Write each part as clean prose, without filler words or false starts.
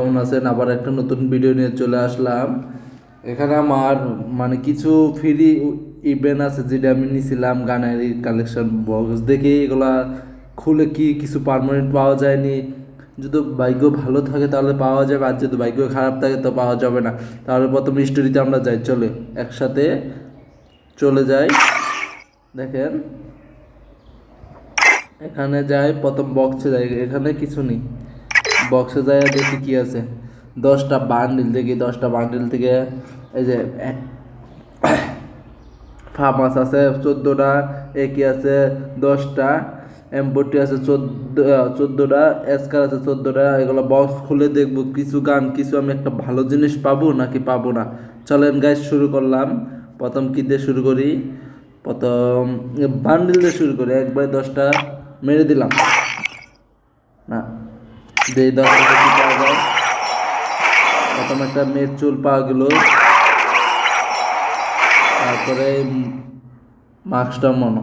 কেমন আছেন? আবার একটা নতুন ভিডিও নিয়ে চলে আসলাম। এখানে আমার মানে কিছু ফ্রি ইভেন্ট আছে যেটা আমি নিয়েছিলাম গানের কালেকশন বক্স দেখে এগুলা খুলে কি কিছু পার্মানেন্ট পাওয়া যায়নি। যদি ভাগ্য ভালো থাকে তাহলে পাওয়া যাবে, আর যদি ভাগ্য খারাপ থাকে তো পাওয়া যাবে না। তাহলে প্রথম স্টোরিতে আমরা যাই, চলে একসাথে চলে যাই। দেখেন এখানে যাই, প্রথম বক্সে যাই, এখানে কিছু নেই। বক্সে যাই দেখি কি আছে। 10টা বান্ডিল দেখি, 10টা বান্ডিল থেকে এই যে ফার্মাস আছে 14টা, একই আছে 10টা, এমপোটি আছে 14টা, এসকার আছে 14টা। এগুলো বক্স খুলে দেখবো কিছু গান, কিছু আমি একটা ভালো জিনিস পাবো নাকি পাবো না। চলেন গাইজ শুরু করলাম। প্রথম কী দিয়ে শুরু করি? প্রথম বান্ডিল দিয়ে শুরু করি, একবারে 10টা মেরে দিলাম। না, যেই 10টা কি পাওয়া যায়। প্রথম একটা মেয়ের চুল পাওয়া গেল, তারপরে মাস্কটা মনো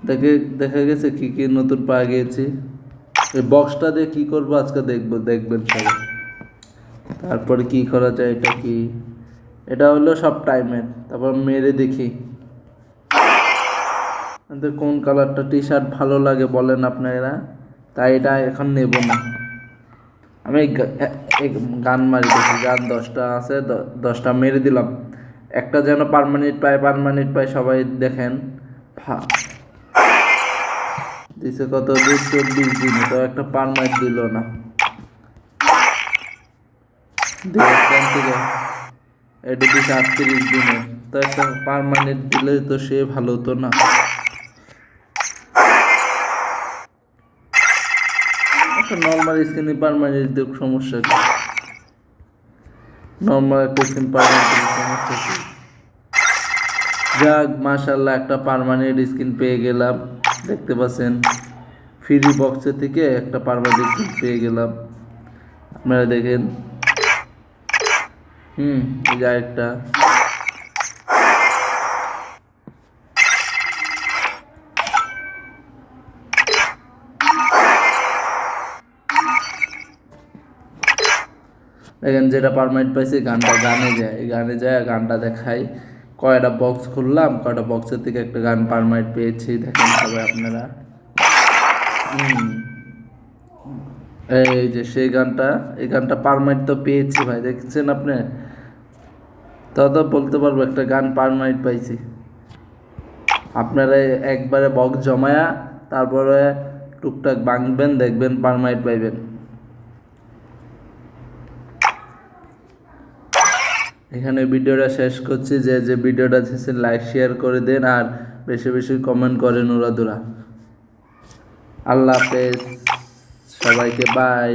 দেখে দেখা গেছে কি কি নতুন পাওয়া গিয়েছে। এই বক্সটা দিয়ে কি করবো আজকে দেখবেন সবাই। তারপরে কি করা যায়, এটা কি? এটা হলো সব টাইমের। তারপর মেরে দেখি কোন কালারটা টি শার্ট ভালো লাগে বলেন আপনারা, তাই এটা এখন নেব না। আমি গান মারি দেখি, গান 10টা আছে, 10টা মেরে দিলাম। একটা যেন পারমানেন্ট পায় সবাই দেখেন। দিছে কত দূর, 24 দিন, তো একটা পারমানেন্ট দিল না। দেখলাম থেকে এটা দিছে 38 দিনে, তো একটা পারমানেন্ট দিলে তো সে ভালো হতো না। একটা নর্মাল স্কিনে পারমানেন্ট দিক সমস্যা কি? নর্মাল একটা স্কিন পারমানেন্ট সমস্যা কি? যাক মাশাল্লাহ, একটা পার্মানেন্ট স্কিন পেয়ে গেলাম। দেখতে পাচ্ছেন ফ্রি বক্সের থেকে একটা পার্মানেন্ট স্কিন পেয়ে গেলাম, আপনারা দেখেন। এই যে আরেকটা। দেখেন যেটা পার্মানেন্ট পাইছি, গানে যায় গানটা দেখাই। কয়টা বক্স খুললাম, কয়টা বক্সের থেকে একটা গান পার্মানেন্ট পেয়েছি, দেখেন সবাই আপনারা। এই যে সেই গানটা, এই গানটা পারমানেন্ট তো পেয়েছি ভাই, দেখছেন আপনি? তো বলতে পারবো একটা গান পারমানেন্ট পাইছি। আপনারা একবারে বক্স জমায়া তারপরে টুকটাক ভাঙবেন, দেখবেন পারমানেন্ট পাইবেন। এখানে ভিডিওটা শেষ করছি। যে যে ভিডিওটা দেখছেন লাইক শেয়ার করে দেন, আর বেশি বেশি কমেন্ট করেন উড়াদুরা। আল্লাহ হাফেজ সবাইকে, বাই।